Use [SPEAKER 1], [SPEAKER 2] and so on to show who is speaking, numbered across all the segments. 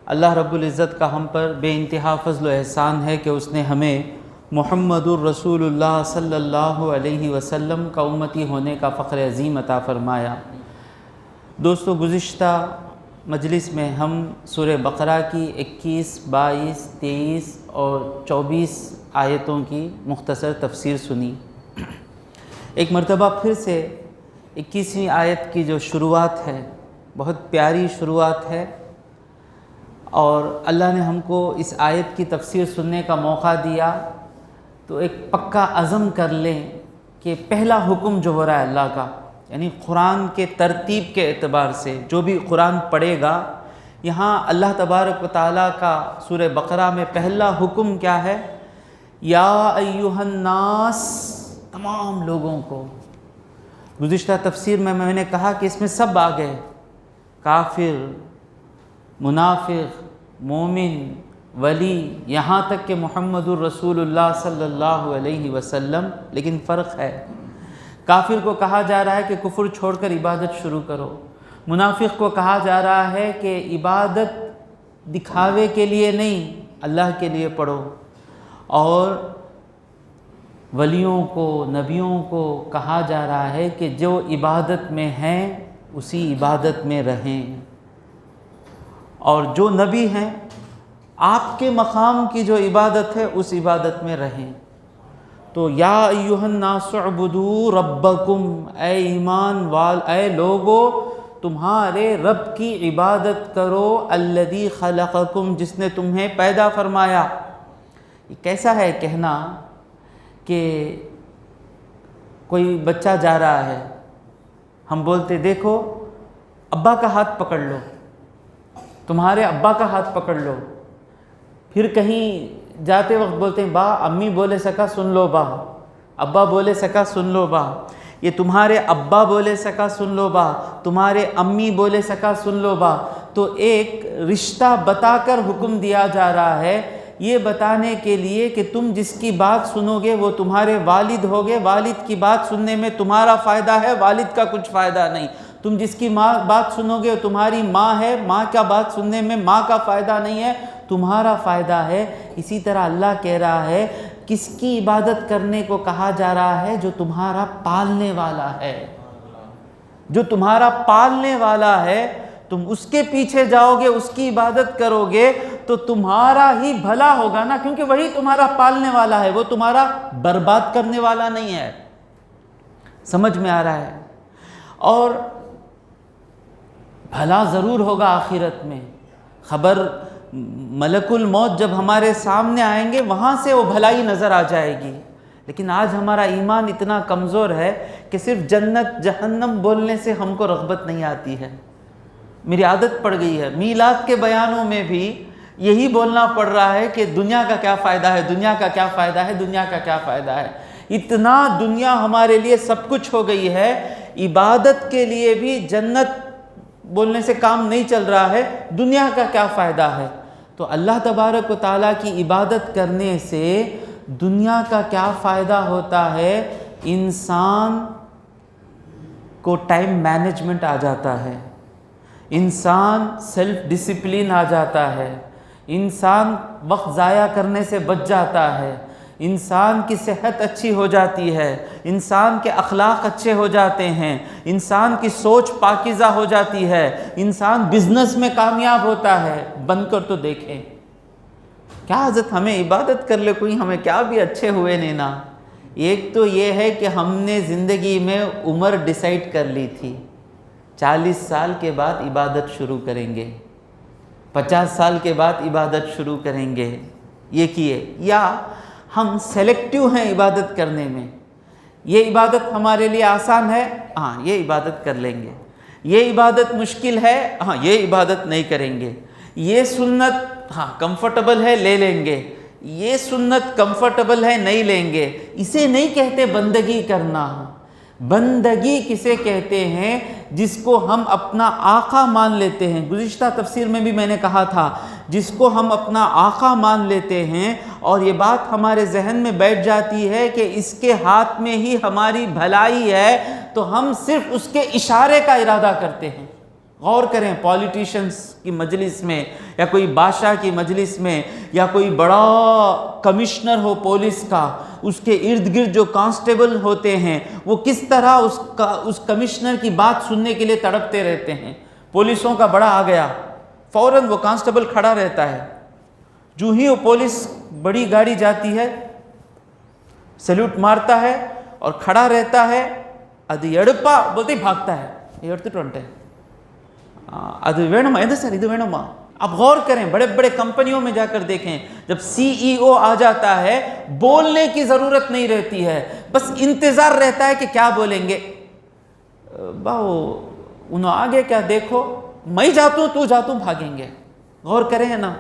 [SPEAKER 1] اللہ رب العزت کا ہم پر بے انتہا فضل و احسان ہے کہ اس نے ہمیں محمد الرسول اللہ صلی اللہ علیہ وسلم کا امتی ہونے کا فخر عظیم عطا فرمایا۔ دوستو، گزشتہ مجلس میں ہم سورہ بقرہ کی 21، 22، 23 اور 24 آیتوں کی مختصر تفسیر سنی۔ ایک مرتبہ پھر سے 21ویں آیت کی جو شروعات ہے، بہت پیاری شروعات ہے، اور اللہ نے ہم کو اس آیت کی تفسیر سننے کا موقع دیا تو ایک پکا عزم کر لیں کہ پہلا حکم جو ہو رہا ہے اللہ کا، یعنی قرآن کے ترتیب کے اعتبار سے جو بھی قرآن پڑھے گا، یہاں اللہ تبارک و تعالیٰ کا سورہ بقرہ میں پہلا حکم کیا ہے؟ یا ایھا الناس، تمام لوگوں کو۔ گزشتہ تفسیر میں نے کہا کہ اس میں سب آ گئے، کافر، منافق، مومن، ولی، یہاں تک کہ محمد الرسول اللہ صلی اللہ علیہ وسلم۔ لیکن فرق ہے، کافر کو کہا جا رہا ہے کہ کفر چھوڑ کر عبادت شروع کرو، منافق کو کہا جا رہا ہے کہ عبادت دکھاوے کے لیے نہیں، اللہ کے لیے پڑھو، اور ولیوں کو، نبیوں کو کہا جا رہا ہے کہ جو عبادت میں ہیں اسی عبادت میں رہیں، اور جو نبی ہیں آپ کے مقام کی جو عبادت ہے اس عبادت میں رہیں۔ تو یا ایھا الناس اعبدوا ربکم، اے ایمان اے لوگو تمہارے رب کی عبادت کرو، الذی خلقکم، جس نے تمہیں پیدا فرمایا۔ یہ کیسا ہے کہنا کہ کوئی بچہ جا رہا ہے، ہم بولتے دیکھو ابا کا ہاتھ پکڑ لو، تمہارے ابا کا ہاتھ پکڑ لو، پھر کہیں جاتے وقت بولتے ہیں با امی بولے سکا سن لو با، ابا بولے سکا سن لو با، یہ تمہارے ابا بولے سکا سن لو با، تمہارے امی بولے سکا سن لو با۔ تو ایک رشتہ بتا کر حکم دیا جا رہا ہے، یہ بتانے کے لیے کہ تم جس کی بات سنو گے وہ تمہارے والد ہوگے، والد کی بات سننے میں تمہارا فائدہ ہے، والد کا کچھ فائدہ نہیں۔ تم جس کی ماں بات سنو گے تمہاری ماں ہے، ماں کا بات سننے میں ماں کا فائدہ نہیں ہے، تمہارا فائدہ ہے۔ اسی طرح اللہ کہہ رہا ہے کس کی عبادت کرنے کو کہا جا رہا ہے؟ جو تمہارا پالنے والا ہے، جو تمہارا پالنے والا ہے، تم اس کے پیچھے جاؤ گے، اس کی عبادت کرو گے تو تمہارا ہی بھلا ہوگا نا، کیونکہ وہی تمہارا پالنے والا ہے، وہ تمہارا برباد کرنے والا نہیں ہے۔ سمجھ میں آ رہا ہے؟ اور بھلا ضرور ہوگا آخرت میں، خبر ملک الموت جب ہمارے سامنے آئیں گے وہاں سے وہ بھلائی نظر آ جائے گی۔ لیکن آج ہمارا ایمان اتنا کمزور ہے کہ صرف جنت جہنم بولنے سے ہم کو رغبت نہیں آتی ہے، میری عادت پڑ گئی ہے۔ میلاد کے بیانوں میں بھی یہی بولنا پڑ رہا ہے کہ دنیا کا کیا فائدہ ہے، دنیا کا کیا فائدہ ہے، دنیا کا کیا فائدہ ہے۔ اتنا دنیا ہمارے لیے سب کچھ ہو گئی ہے، عبادت کے لیے بھی جنت بولنے سے کام نہیں چل رہا ہے، دنیا کا کیا فائدہ ہے۔ تو اللہ تبارک و تعالیٰ کی عبادت کرنے سے دنیا کا کیا فائدہ ہوتا ہے؟ انسان کو ٹائم مینجمنٹ آ جاتا ہے، انسان سیلف ڈسپلن آ جاتا ہے، انسان وقت ضائع کرنے سے بچ جاتا ہے، انسان کی صحت اچھی ہو جاتی ہے، انسان کے اخلاق اچھے ہو جاتے ہیں، انسان کی سوچ پاکیزہ ہو جاتی ہے، انسان بزنس میں کامیاب ہوتا ہے۔ بن کر تو دیکھیں، کیا حضرت ہمیں عبادت کر لے کوئی، ہمیں کیا بھی اچھے ہوئے نہیں نا۔ ایک تو یہ ہے کہ ہم نے زندگی میں عمر ڈیسائیڈ کر لی تھی، 40 سال کے بعد عبادت شروع کریں گے، 50 سال کے بعد عبادت شروع کریں گے، یہ کیے، یا ہم سیلیکٹیو ہیں عبادت کرنے میں۔ یہ عبادت ہمارے لیے آسان ہے، ہاں یہ عبادت کر لیں گے، یہ عبادت مشکل ہے، ہاں یہ عبادت نہیں کریں گے، یہ سنت ہاں کمفرٹیبل ہے لے لیں گے، یہ سنت کمفرٹیبل ہے نہیں لیں گے۔ اسے نہیں کہتے بندگی کرنا۔ بندگی کسے کہتے ہیں؟ جس کو ہم اپنا آقا مان لیتے ہیں۔ گزشتہ تفسیر میں بھی میں نے کہا تھا، جس کو ہم اپنا آقا مان لیتے ہیں اور یہ بات ہمارے ذہن میں بیٹھ جاتی ہے کہ اس کے ہاتھ میں ہی ہماری بھلائی ہے، تو ہم صرف اس کے اشارے کا ارادہ کرتے ہیں۔ غور کریں، پالیٹیشنز کی مجلس میں یا کوئی بادشاہ کی مجلس میں یا کوئی بڑا کمشنر ہو پولیس کا، اس کے ارد گرد جو کانسٹیبل ہوتے ہیں وہ کس طرح اس کمشنر کی بات سننے کے لیے تڑپتے رہتے ہیں۔ پولیسوں کا بڑا آ گیا، فوراً وہ کانسٹیبل کھڑا رہتا ہے، جو ہی وہ پولیس بڑی گاڑی جاتی ہے سیلوٹ مارتا ہے اور کھڑا رہتا ہے، ادھی اڑپا بولتے ہی بھاگتا ہے، ایڈتھٹونٹے ادھ وینما ہے سر، ادھ وینما۔ اب غور کریں، بڑے بڑے کمپنیوں میں جا کر دیکھیں، جب سی ای او آ جاتا ہے بولنے کی ضرورت نہیں رہتی ہے، بس انتظار رہتا ہے کہ کیا بولیں گے۔ باؤ انہوں آگے کیا دیکھو، میں جاتا ہوں تو جاتا ہوں، بھاگیں گے۔ غور کریں نا،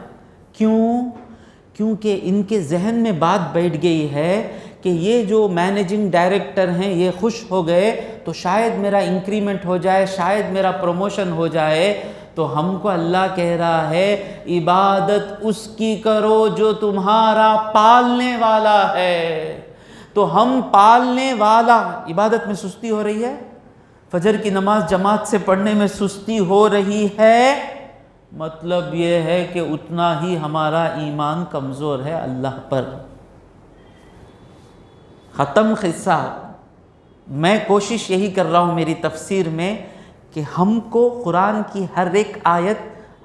[SPEAKER 1] کیونکہ ان کے ذہن میں بات بیٹھ گئی ہے کہ یہ جو مینیجنگ ڈائریکٹر ہیں یہ خوش ہو گئے تو شاید میرا انکریمنٹ ہو جائے، شاید میرا پروموشن ہو جائے۔ تو ہم کو اللہ کہہ رہا ہے عبادت اس کی کرو جو تمہارا پالنے والا ہے۔ تو ہم پالنے والا، عبادت میں سستی ہو رہی ہے، فجر کی نماز جماعت سے پڑھنے میں سستی ہو رہی ہے، مطلب یہ ہے کہ اتنا ہی ہمارا ایمان کمزور ہے اللہ پر۔ ختم قصہ۔ میں کوشش یہی کر رہا ہوں میری تفسیر میں کہ ہم کو قرآن کی ہر ایک آیت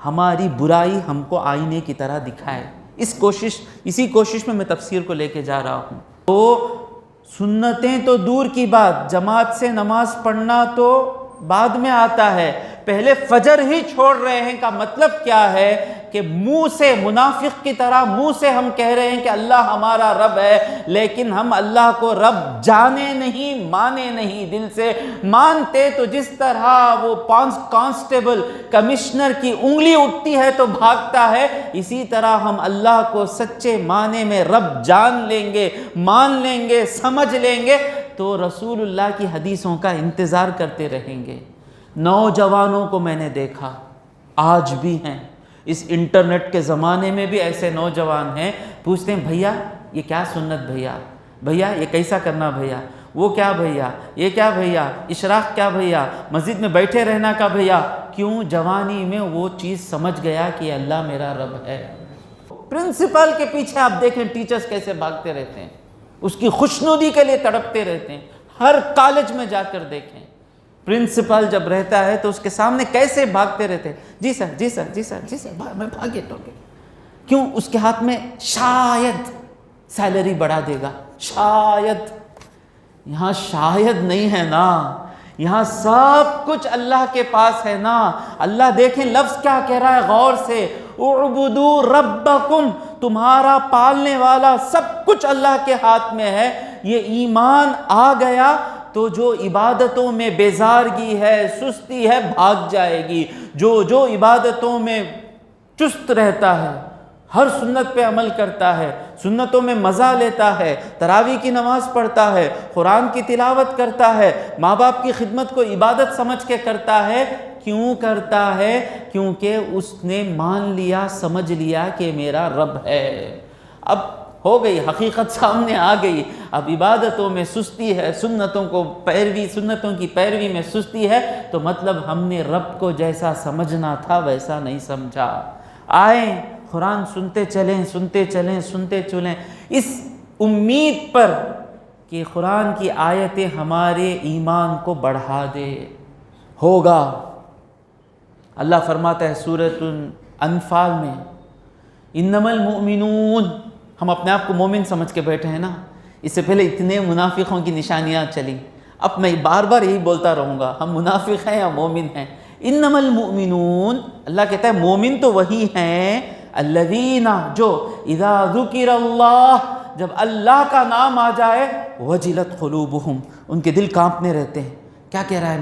[SPEAKER 1] ہماری برائی ہم کو آئینے کی طرح دکھائے، اسی کوشش میں تفسیر کو لے کے جا رہا ہوں۔ تو سنتیں تو دور کی بات، جماعت سے نماز پڑھنا تو بعد میں آتا ہے، پہلے فجر ہی چھوڑ رہے ہیں کا مطلب کیا ہے کہ منہ سے، منافق کی طرح منہ سے ہم کہہ رہے ہیں کہ اللہ ہمارا رب ہے، لیکن ہم اللہ کو رب جانے نہیں، مانے نہیں۔ دل سے مانتے تو جس طرح وہ کانسٹیبل کمشنر کی انگلی اٹھتی ہے تو بھاگتا ہے، اسی طرح ہم اللہ کو سچے معنی میں رب جان لیں گے، مان لیں گے، سمجھ لیں گے تو رسول اللہ کی حدیثوں کا انتظار کرتے رہیں گے۔ نوجوانوں کو میں نے دیکھا، آج بھی ہیں، اس انٹرنیٹ کے زمانے میں بھی ایسے نوجوان ہیں، پوچھتے ہیں بھیا یہ کیا سنت، بھیا یہ کیسا کرنا، بھیا وہ کیا، بھیا یہ کیا، بھیا اشراق کیا، بھیا مسجد میں بیٹھے رہنا کا، بھیا کیوں؟ جوانی میں وہ چیز سمجھ گیا کہ اللہ میرا رب ہے۔ پرنسپل کے پیچھے آپ دیکھیں ٹیچرز کیسے بھاگتے رہتے ہیں، اس کی خوشنودی کے لیے تڑپتے رہتے ہیں۔ ہر کالج میں جا کر دیکھیں، پرنسپل جب رہتا ہے تو اس کے سامنے کیسے بھاگتے رہتے ہیں، جی سر جی سر جی سر جی سر، میں بھاگے ٹوکے۔ کیوں؟ اس کے ہاتھ میں شاید سیلری بڑھا دے گا، شاید۔ یہاں شاید نہیں ہے نا، یہاں سب کچھ اللہ کے پاس ہے نا۔ اللہ دیکھیں لفظ کیا کہہ رہا ہے، غور سے، اعبدوا ربکم، تمہارا پالنے والا، سب کچھ اللہ کے ہاتھ میں ہے۔ یہ ایمان آ گیا تو جو عبادتوں میں بیزارگی ہے، سستی ہے، بھاگ جائے گی۔ جو عبادتوں میں چست رہتا ہے، ہر سنت پہ عمل کرتا ہے، سنتوں میں مزہ لیتا ہے، تراویح کی نماز پڑھتا ہے، قرآن کی تلاوت کرتا ہے، ماں باپ کی خدمت کو عبادت سمجھ کے کرتا ہے، کیوں کرتا ہے؟ کیونکہ اس نے مان لیا، سمجھ لیا کہ میرا رب ہے۔ اب ہو گئی، حقیقت سامنے آ گئی، اب عبادتوں میں سستی ہے، سنتوں کی پیروی میں سستی ہے، تو مطلب ہم نے رب کو جیسا سمجھنا تھا ویسا نہیں سمجھا۔ آئیں قرآن سنتے چلیں، سنتے چلیں، سنتے چلیں، اس امید پر کہ قرآن کی آیتیں ہمارے ایمان کو بڑھا دے۔ ہوگا۔ اللہ فرماتا ہے سورۃ الانفال میں، انما المؤمنون، ہم اپنے آپ کو مومن سمجھ کے بیٹھے ہیں نا، اس سے پہلے اتنے منافقوں کی نشانیاں چلی، اب میں بار بار یہی بولتا رہوں گا، ہم منافق ہیں یا مومن ہیں۔ انما المؤمنون، اللہ کہتا ہے مومن تو وہی ہیں، الذین، جو اذا ذکر اللہ، جب اللہ کا نام آ جائے، وجلت قلوبہم، ان کے دل کانپنے رہتے ہیں۔ کیا کہہ رہا ہے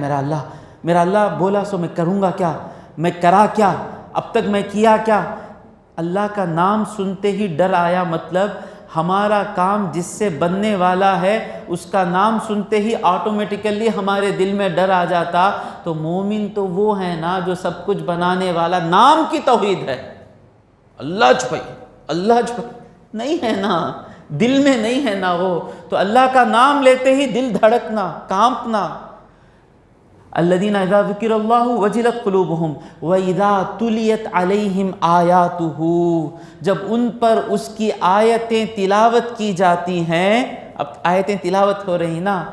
[SPEAKER 1] میرا اللہ بولا سو میں کروں گا کیا، میں کرا کیا، اب تک میں کیا کیا؟ اللہ کا نام سنتے ہی ڈر آیا، مطلب ہمارا کام جس سے بننے والا ہے اس کا نام سنتے ہی آٹومیٹیکلی ہمارے دل میں ڈر آ جاتا۔ تو مومن تو وہ ہے نا جو سب کچھ بنانے والا، نام کی توحید ہے، اللہ جھائی نہیں ہے نا، دل میں نہیں ہے نا وہ، تو اللہ کا نام لیتے ہی دل دھڑکنا، کانپنا۔ الذین اذا ذکر اللہ وجلت قلوبہم واذا تلیت علیہم آیاتہ، جب ان پر اس کی آیتیں تلاوت کی جاتی ہیں، اب آیتیں تلاوت ہو رہی نا،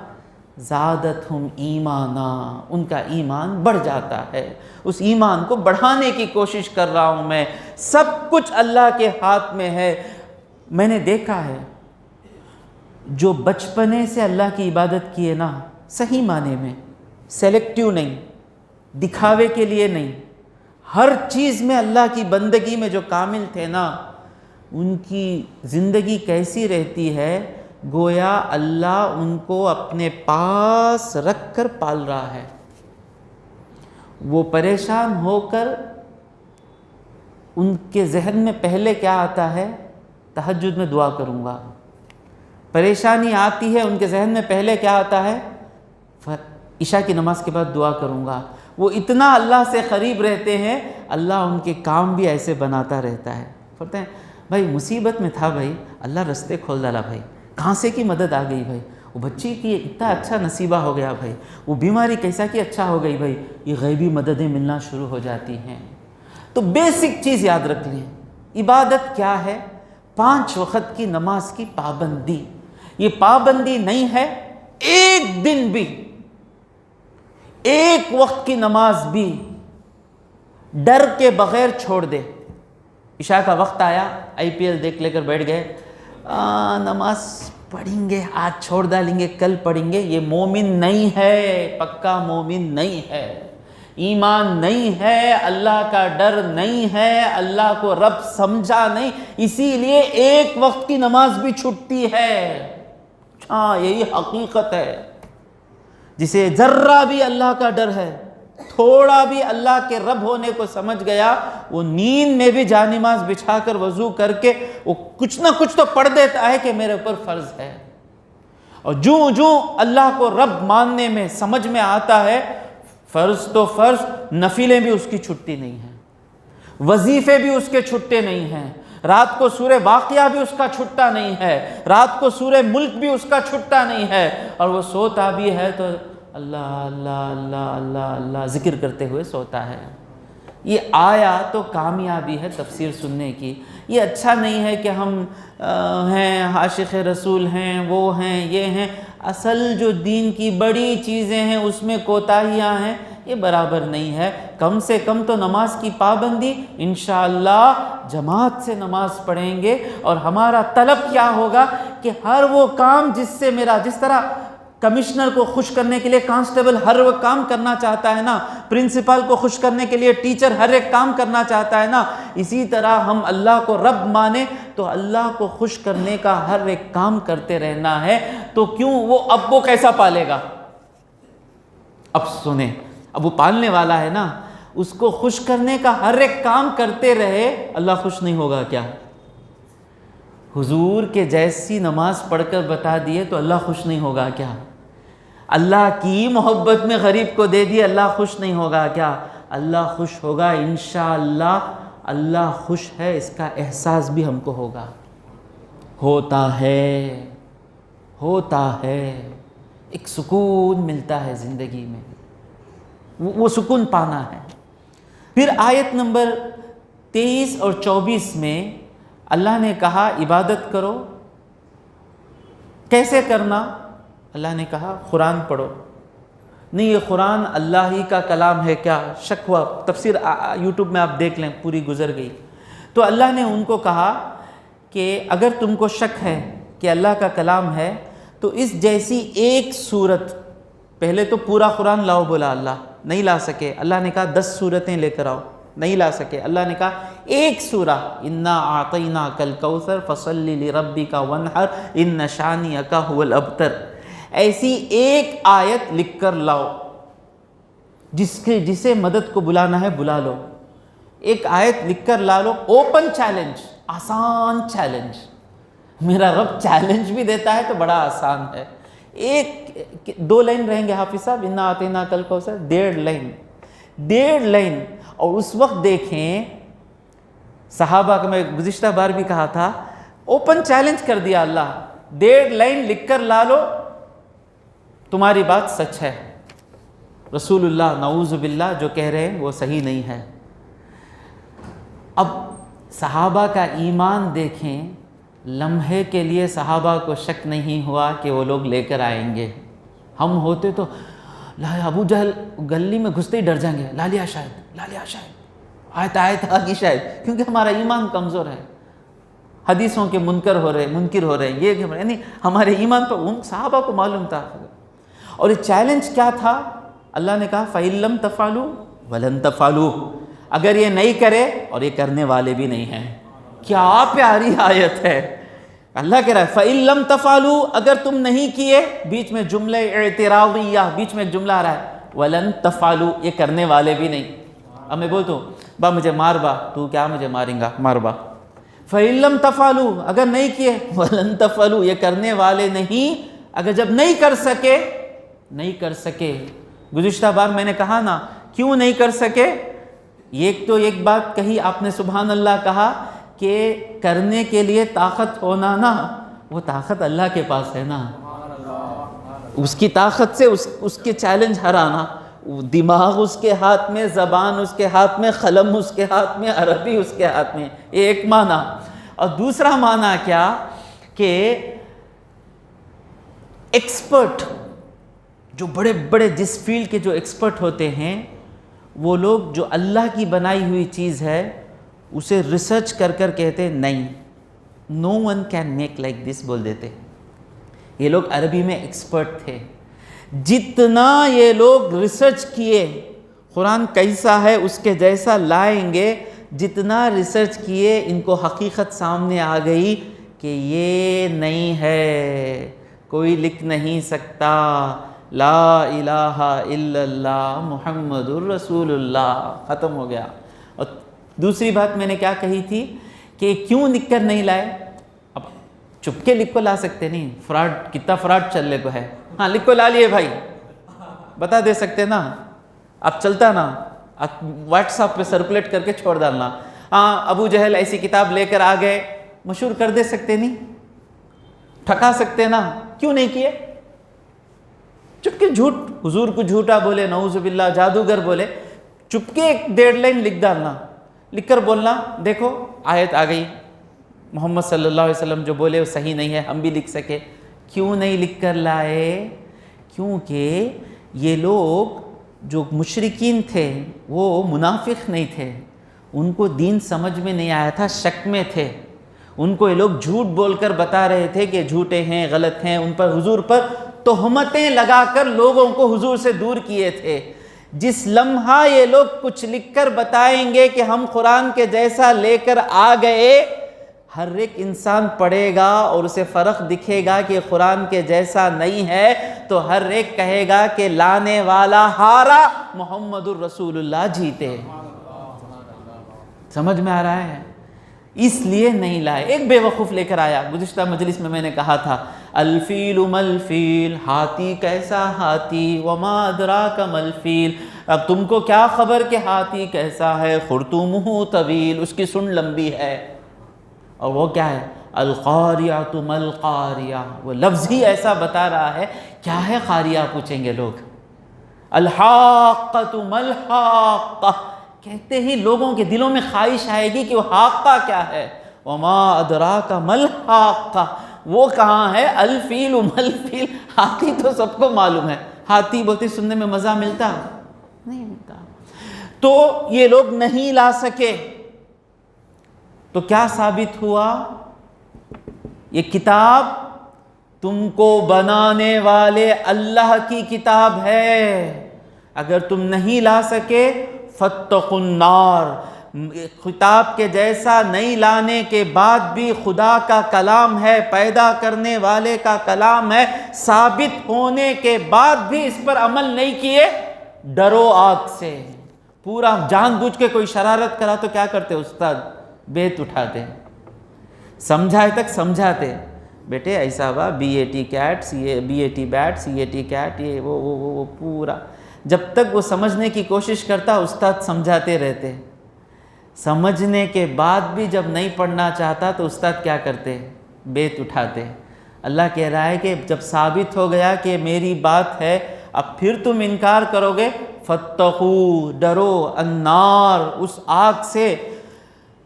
[SPEAKER 1] زادتہم ایمانا، ان کا ایمان بڑھ جاتا ہے۔ اس ایمان کو بڑھانے کی کوشش کر رہا ہوں میں، سب کچھ اللہ کے ہاتھ میں ہے۔ میں نے دیکھا ہے جو بچپنے سے اللہ کی عبادت کیے نا، صحیح معنی میں، سیلیکٹیو نہیں، دکھاوے کے لیے نہیں، ہر چیز میں اللہ کی بندگی میں جو کامل تھے نا، ان کی زندگی کیسی رہتی ہے، گویا اللہ ان کو اپنے پاس رکھ کر پال رہا ہے۔ وہ پریشان ہو کر ان کے ذہن میں پہلے کیا آتا ہے؟ تہجد میں دعا کروں گا۔ پریشانی آتی ہے ان کے ذہن میں پہلے کیا آتا ہے؟ عشاء کی نماز کے بعد دعا کروں گا۔ وہ اتنا اللہ سے قریب رہتے ہیں، اللہ ان کے کام بھی ایسے بناتا رہتا ہے۔ فرماتے ہیں بھائی مصیبت میں تھا بھائی، اللہ رستے کھول ڈالا بھائی، کہاں سے کی مدد آ گئی بھائی، وہ بچی کی اتنا اچھا نصیبہ ہو گیا بھائی، وہ بیماری کیسا کی اچھا ہو گئی بھائی، یہ غیبی مددیں ملنا شروع ہو جاتی ہیں۔ تو بیسک چیز یاد رکھ لیں، عبادت کیا ہے؟ 5 وقت کی نماز کی پابندی۔ یہ پابندی نہیں ہے ایک دن بھی، ایک وقت کی نماز بھی ڈر کے بغیر چھوڑ دے۔ عشاء کا وقت آیا، IPL دیکھ لے کر بیٹھ گئے، نماز پڑھیں گے، آج چھوڑ ڈالیں گے، کل پڑھیں گے، یہ مومن نہیں ہے، پکا مومن نہیں ہے، ایمان نہیں ہے، اللہ کا ڈر نہیں ہے، اللہ کو رب سمجھا نہیں، اسی لیے ایک وقت کی نماز بھی چھٹتی ہے۔ ہاں یہی حقیقت ہے۔ جسے ذرہ بھی اللہ کا ڈر ہے، تھوڑا بھی اللہ کے رب ہونے کو سمجھ گیا، وہ نیند میں بھی جانماز بچھا کر وضو کر کے وہ کچھ نہ کچھ تو پڑھ دیتا ہے کہ میرے اوپر فرض ہے۔ اور جو اللہ کو رب ماننے میں سمجھ میں آتا ہے، فرض تو فرض، نفلیں بھی اس کی چھٹی نہیں ہیں، وظیفے بھی اس کے چھٹے نہیں ہیں، رات کو سورہ واقعہ بھی اس کا چھٹا نہیں ہے، رات کو سورہ ملک بھی اس کا چھٹا نہیں ہے، اور وہ سوتا بھی ہے تو اللہ اللہ اللہ اللہ اللہ ذکر کرتے ہوئے سوتا ہے۔ یہ آیا تو کامیابی ہے تفسیر سننے کی۔ یہ اچھا نہیں ہے کہ ہم ہیں عاشق رسول ہیں، وہ ہیں، یہ ہیں، اصل جو دین کی بڑی چیزیں ہیں اس میں کوتاہیاں ہیں، یہ برابر نہیں ہے۔ کم سے کم تو نماز کی پابندی، انشاءاللہ جماعت سے نماز پڑھیں گے، اور ہمارا طلب کیا ہوگا کہ ہر وہ کام جس سے میرا، جس طرح کمشنر کو خوش کرنے کے لیے کانسٹیبل ہر وہ کام کرنا چاہتا ہے نا، پرنسپل کو خوش کرنے کے لیے ٹیچر ہر ایک کام کرنا چاہتا ہے نا، اسی طرح ہم اللہ کو رب مانیں تو اللہ کو خوش کرنے کا ہر ایک کام کرتے رہنا ہے۔ تو کیوں وہ کیسا پالے گا؟ اب سنیں، اب وہ پالنے والا ہے نا، اس کو خوش کرنے کا ہر ایک کام کرتے رہے، اللہ خوش نہیں ہوگا کیا؟ حضور کے جیسی نماز پڑھ کر بتا دیے تو اللہ خوش نہیں ہوگا کیا؟ اللہ کی محبت میں غریب کو دے دیے، اللہ خوش نہیں ہوگا کیا؟ اللہ خوش ہوگا انشاءاللہ۔ اللہ خوش ہے اس کا احساس بھی ہم کو ہوگا، ہوتا ہے، ایک سکون ملتا ہے زندگی میں، وہ سکون پانا ہے۔ پھر آیت نمبر 23 اور 24 میں اللہ نے کہا عبادت کرو۔ کیسے کرنا؟ اللہ نے کہا قرآن پڑھو۔ نہیں یہ قرآن اللہ ہی کا کلام ہے کیا؟ شک ہوا، تفسیر یوٹیوب میں آپ دیکھ لیں، پوری گزر گئی۔ تو اللہ نے ان کو کہا کہ اگر تم کو شک ہے کہ اللہ کا کلام ہے تو اس جیسی ایک سورت، پہلے تو پورا قرآن لاؤ بولا اللہ، نہیں لا سکے، اللہ نے کہا 10 سورتیں لے کر آؤ، نہیں لا سکے، اللہ نے کہا ایک سورہ، انا اعطیناک الکوثر فصل لربک وانحر ان شانئک ھو الابتر، ایسی ایک آیت لکھ کر لاؤ، جسے مدد کو بلانا ہے بلا لو، ایک آیت لکھ کر لا لو۔ اوپن چیلنج، آسان چیلنج، میرا رب چیلنج بھی دیتا ہے تو بڑا آسان ہے۔ 2 لائن رہیں گے حافظ صاحب، انا اعطیناک الکوثر، 1.5 لائن، اور اس وقت دیکھیں صحابہ کا، میں گزشتہ بار بھی کہا تھا، اوپن چیلنج کر دیا اللہ، 1.5 لائن لکھ کر لا لو، تمہاری بات سچ ہے، رسول اللہ نعوذ باللہ جو کہہ رہے ہیں وہ صحیح نہیں ہے۔ اب صحابہ کا ایمان دیکھیں، لمحے کے لیے صحابہ کو شک نہیں ہوا کہ وہ لوگ لے کر آئیں گے۔ ہم ہوتے تو ابو جہل گلی میں گھستے ہی ڈر جائیں گے، لا لیا شاید، لا لیا شاید، آیت آگی شاید، کیونکہ ہمارا ایمان کمزور ہے، حدیثوں کے منکر ہو رہے ہیں، یہ یعنی ہمارے ایمان پر ان صحابہ کو معلوم تھا۔ اور یہ چیلنج کیا تھا؟ اللہ نے کہا فَإِن لَمْ تَفْعَلُوا وَلَن تَفْعَلُوا، اگر یہ نہیں کرے اور یہ کرنے والے بھی نہیں ہیں۔ کیا پیاری آیت ہے! اللہ کہہ رہا ہے فَإِن لَمْ تَفْعَلُوا، اگر تم نہیں کیے، بیچ میں جملہ اعتراضیہ، بیچ میں ایک جملہ آ رہا ہے وَلَن تَفْعَلُوا، یہ کرنے والے بھی نہیں۔ اب میں بولتا ہوں با مجھے مار با، تو کیا مجھے ماریں گا؟ مار با۔ فَإِن لَمْ تَفْعَلُوا، اگر نہیں کیے، وَلَن تَفْعَلُوا، یہ کرنے والے نہیں۔ اگر جب نہیں کر سکے، گزشتہ بار میں نے کہا نا کیوں نہیں کر سکے، ایک بات کہی آپ نے، سبحان اللہ کہا کہ کرنے کے لیے طاقت ہونا نا، وہ طاقت اللہ کے پاس ہے نا، اس کی طاقت سے اس کے چیلنج ہرانا، دماغ اس کے ہاتھ میں، زبان اس کے ہاتھ میں، قلم اس کے ہاتھ میں، عربی اس کے ہاتھ میں، یہ ایک معنی۔ اور دوسرا معنی کیا کہ ایکسپرٹ، جو بڑے بڑے جس فیلڈ کے جو ایکسپرٹ ہوتے ہیں، وہ لوگ جو اللہ کی بنائی ہوئی چیز ہے اسے ریسرچ کر کہتے نہیں، no one can make like this بول دیتے۔ یہ لوگ عربی میں ایکسپرٹ تھے، جتنا یہ لوگ ریسرچ کیے قرآن کیسا ہے اس کے جیسا لائیں گے، جتنا ریسرچ کیے ان کو حقیقت سامنے آ گئی کہ یہ نہیں ہے، کوئی لکھ نہیں سکتا لا الہ الا اللہ محمد الرسول اللہ، ختم ہو گیا۔ اور دوسری بات میں نے کیا کہی تھی کہ کیوں لکھ کر نہیں لائے؟ اب چپکے لکھ کو لا سکتے نہیں، فراڈ کتنا فراڈ چلنے کو ہے، ہاں لکھ کو لا لیے بھائی، بتا دے سکتے نا، اب چلتا نا، واٹس ایپ پہ سرکولیٹ کر کے چھوڑ ڈالنا، ہاں ابو جہل ایسی کتاب لے کر آ گئے، مشہور کر دے سکتے نہیں، ٹھکا سکتے نا، کیوں نہیں کیے؟ چپکے جھوٹ، حضور کو جھوٹا بولے، نعوذ باللہ جادوگر بولے، چپکے ایک 1.5 لائن لکھ ڈالنا، لکھ کر بولنا دیکھو آیت آ گئی، محمد صلی اللہ علیہ وسلم جو بولے وہ صحیح نہیں ہے، ہم بھی لکھ سکے۔ کیوں نہیں لکھ کر لائے؟ کیونکہ یہ لوگ جو مشرکین تھے وہ منافق نہیں تھے، ان کو دین سمجھ میں نہیں آیا تھا، شک میں تھے، ان کو یہ لوگ جھوٹ بول کر بتا رہے تھے کہ جھوٹے ہیں، غلط ہیں، ان پر حضور پر تہمتیں لگا کر لوگوں کو حضور سے دور کیے تھے۔ جس لمحہ یہ لوگ کچھ لکھ کر بتائیں گے کہ ہم قرآن کے جیسا لے کر آ گئے، ہر ایک انسان پڑھے گا اور اسے فرق دکھے گا کہ قرآن کے جیسا نہیں ہے، تو ہر ایک کہے گا کہ لانے والا ہارا، محمد الرسول اللہ جیتے۔ سمجھ میں آ رہا ہے؟ اس لیے نہیں لائے۔ ایک بے وقوف لے کر آیا، گزشتہ مجلس میں نے کہا تھا الفیل ملفیل، ہاتھی کیسا ہاتھی، وما ادراک ملفیل، اب تم کو کیا خبر کہ ہاتھی کیسا ہے، خرطومہ طویل، اس کی سن لمبی ہے، اور وہ کیا ہے القاریہ ملقاریہ، وہ لفظ ہی ایسا بتا رہا ہے، کیا ہے قاریہ پوچھیں گے لوگ، الحاقۃ ملحاقہ، کہتے ہی لوگوں کے دلوں میں خواہش آئے گی کہ وہ حاقہ کیا ہے، وما ادراک ملحاقہ، وہ کہاں ہے، الفیل ملفیل، ہاتھی تو سب کو معلوم ہے، ہاتھی بولتے سننے میں مزہ ملتا نہیں ملتا، تو یہ لوگ نہیں لا سکے، تو کیا ثابت ہوا؟ یہ کتاب تم کو بنانے والے اللہ کی کتاب ہے، اگر تم نہیں لا سکے فاتقوا النار، کتاب کے جیسا نہیں لانے کے بعد بھی خدا کا کلام ہے، پیدا کرنے والے کا کلام ہے، ثابت ہونے کے بعد بھی اس پر عمل نہیں کیے، ڈرو آگ سے۔ پورا جان بوجھ کے کوئی شرارت کرا تو کیا کرتے استاد؟ بیت اٹھاتے، سمجھائے تک سمجھاتے، بیٹے ایسا ہوا، BAT cat, BAT bat, CAT cat, یہ وہ پورا، جب تک وہ سمجھنے کی کوشش کرتا استاد سمجھاتے رہتے، سمجھنے کے بعد بھی جب نہیں پڑھنا چاہتا تو استاد کیا کرتے؟ بیت اٹھاتے۔ اللہ کہہ رہا ہے کہ جب ثابت ہو گیا کہ میری بات ہے، اب پھر تم انکار کرو گے، فاتقوا، ڈرو، النار، اس آگ سے،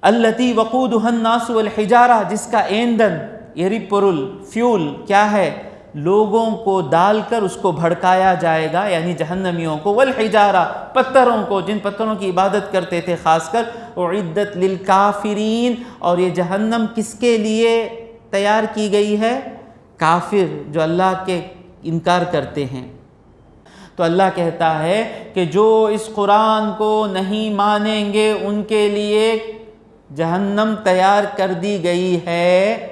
[SPEAKER 1] التی وقودها الناس والحجارہ، جس کا ایندھن، ایریپرل، فیول کیا ہے، لوگوں کو ڈال کر اس کو بھڑکایا جائے گا، یعنی جہنمیوں کو، والحجارہ، پتھروں کو، جن پتھروں کی عبادت کرتے تھے خاص کر، اعدت للکافرین، اور یہ جہنم کس کے لیے تیار کی گئی ہے؟ کافر جو اللہ کے انکار کرتے ہیں۔ تو اللہ کہتا ہے کہ جو اس قرآن کو نہیں مانیں گے ان کے لیے جہنم تیار کر دی گئی ہے۔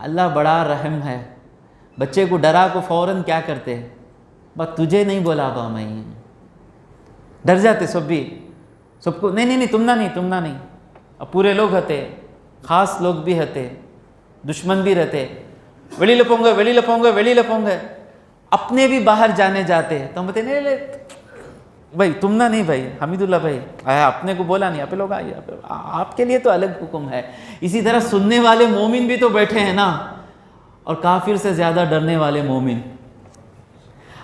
[SPEAKER 1] اللہ بڑا رحم ہے، بچے کو ڈرا کو فوراً کیا کرتے ہیں؟ بس تجھے نہیں بولا با میں، ڈر جاتے سب کو، نہیں تم نہ نہیں، اب پورے لوگ ہتے، خاص لوگ بھی ہتے، دشمن بھی رہتے، ویلی لپوں گے، اپنے بھی باہر جانے جاتے ہیں تو ہم بولتے نہیں بھائی تم نہ نہیں، بھائی حمید اللہ بھائی آیا، اپنے کو بولا نہیں، آپ لوگ آئیے، آپ کے لیے تو الگ حکم ہے۔ اسی طرح سننے والے مومن بھی تو بیٹھے ہیں نا، اور کافر سے زیادہ ڈرنے والے مومن۔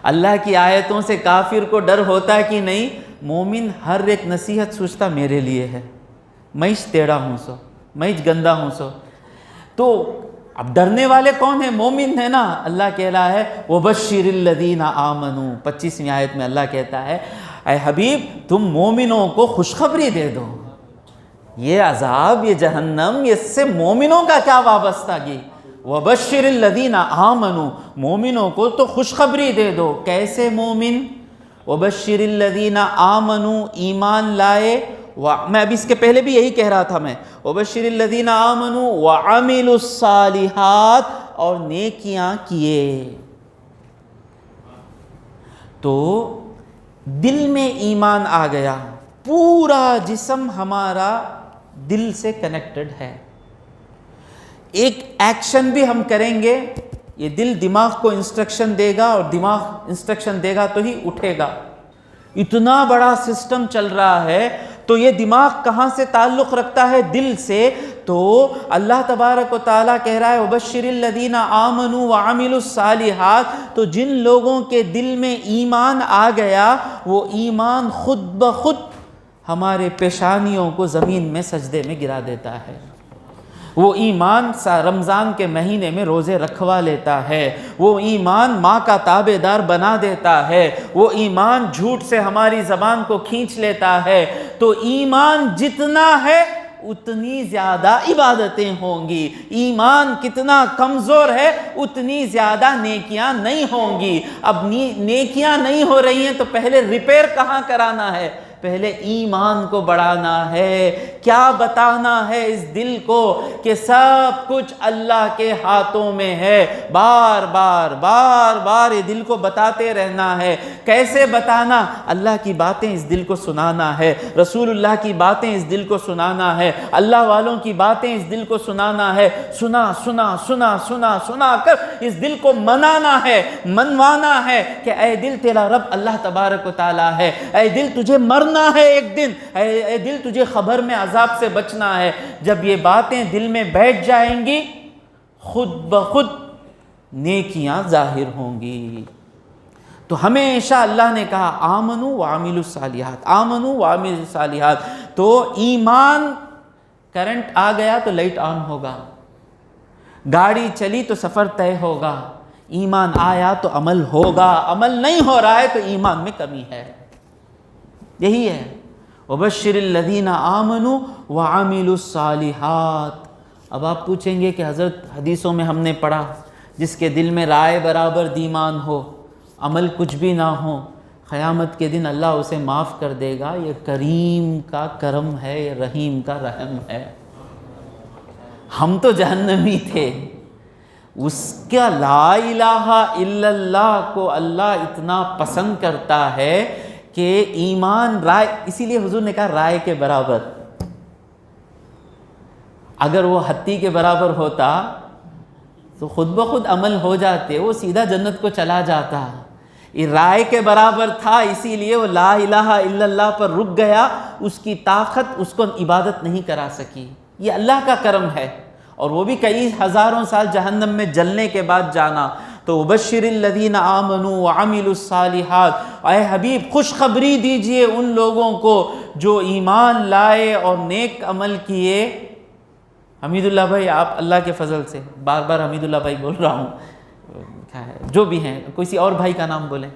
[SPEAKER 1] اللہ کی آیتوں سے کافر کو ڈر ہوتا ہے کہ نہیں؟ مومن ہر ایک نصیحت سوچتا میرے لیے ہے، میں ٹیڑھا ہوں سو، میں گندا ہوں سو۔ تو اب ڈرنے والے کون ہیں؟ مومن ہے نا۔ اللہ کہہ رہا ہے وَبَشِّرِ الَّذِينَ آمَنُوا، 25ویں آیت میں اللہ کہتا ہے اے حبیب تم مومنوں کو خوشخبری دے دو، یہ عذاب، یہ جہنم، یہ سے مومنوں کا کیا وابستگی؟ وَبَشِّرِ الَّذِينَ آمَنُوا، مومنوں کو تو خوشخبری دے دو۔ کیسے مومن؟ وَبَشِّرِ الَّذِينَ آمَنُوا، ایمان لائے، میں ابھی اس کے پہلے بھی یہی کہہ رہا تھا میں، وَبَشِّرِ الَّذِينَ آمَنُوا وَعَمِلُوا الصَّالِحَاتِ، اور نیکیاں کیے۔ تو دل میں ایمان آ گیا، پورا جسم ہمارا دل سے کنیکٹڈ ہے۔ ایک ایکشن بھی ہم کریں گے، یہ دل دماغ کو انسٹرکشن دے گا، اور دماغ انسٹرکشن دے گا تو ہی اٹھے گا۔ اتنا بڑا سسٹم چل رہا ہے، تو یہ دماغ کہاں سے تعلق رکھتا ہے؟ دل سے۔ تو اللہ تبارک و تعالیٰ کہہ رہا ہے وَبَشِّرِ الَّذِينَ آمَنُوا وَعَمِلُوا الصَّالِحَاتِ، تو جن لوگوں کے دل میں ایمان آ گیا، وہ ایمان خود بخود ہمارے پیشانیوں کو زمین میں سجدے میں گرا دیتا ہے۔ وہ ایمان رمضان کے مہینے میں روزے رکھوا لیتا ہے، وہ ایمان ماں کا تابع دار بنا دیتا ہے، وہ ایمان جھوٹ سے ہماری زبان کو کھینچ لیتا ہے۔ تو ایمان جتنا ہے اتنی زیادہ عبادتیں ہوں گی، ایمان کتنا کمزور ہے اتنی زیادہ نیکیاں نہیں ہوں گی۔ اب نیکیاں نہیں ہو رہی ہیں تو پہلے ریپیئر کہاں کرانا ہے؟ پہلے ایمان کو بڑھانا ہے۔ کیا بتانا ہے اس دل کو کہ سب کچھ اللہ کے ہاتھوں میں ہے؟ بار بار یہ دل کو بتاتے رہنا ہے۔ کیسے بتانا؟ اللہ کی باتیں اس دل کو سنانا ہے، رسول اللہ کی باتیں اس دل کو سنانا ہے، اللہ والوں کی باتیں اس دل کو سنانا ہے۔ سنا کر اس دل کو منوانا ہے کہ اے دل تیرا رب اللہ تبارک و تعالیٰ ہے، اے دل تجھے مرنا ہے ایک دن، اے دل تجھے خبر میں عذاب سے بچنا ہے۔ جب یہ باتیں دل میں بیٹھ جائیں گی خود بخود نیکیاں ظاہر ہوں گی۔ تو ہمیشہ اللہ نے کہا آمنوا وعملوا الصالحات، آمنوا وعملوا الصالحات۔ تو ایمان، کرنٹ آ گیا تو لائٹ آن ہوگا، گاڑی چلی تو سفر طے ہوگا، ایمان آیا تو عمل ہوگا، عمل نہیں ہو رہا ہے تو ایمان میں کمی ہے۔ یہی ہے وَبَشِّرِ الَّذِينَ آمَنُوا وَعَمِلُوا الصَّالِحَاتِ۔ اب آپ پوچھیں گے کہ حضرت حدیثوں میں ہم نے پڑھا جس کے دل میں رائے برابر دیمان ہو، عمل کچھ بھی نہ ہو، قیامت کے دن اللہ اسے معاف کر دے گا۔ یہ کریم کا کرم ہے، یہ رحیم کا رحم ہے۔ ہم تو جہنمی تھے، اس کا لا الہ الا اللہ کو اللہ اتنا پسند کرتا ہے کہ ایمان رائے، اسی لیے حضور نے کہا رائے کے برابر۔ اگر وہ ہتھی کے برابر ہوتا تو خود بخود عمل ہو جاتے، وہ سیدھا جنت کو چلا جاتا۔ یہ رائے کے برابر تھا، اسی لیے وہ لا الہ الا اللہ پر رک گیا، اس کی طاقت اس کو عبادت نہیں کرا سکی۔ یہ اللہ کا کرم ہے، اور وہ بھی کئی ہزاروں سال جہنم میں جلنے کے بعد جانا۔ تو وبشر الذین آمنوا وعملوا الصالحات، اے حبیب خوشخبری دیجئے ان لوگوں کو جو ایمان لائے اور نیک عمل کیے۔ حمید اللہ بھائی آپ اللہ کے فضل سے، بار بار حمید اللہ بھائی بول رہا ہوں، کیا ہے جو بھی ہیں، کسی اور بھائی کا نام بولیں۔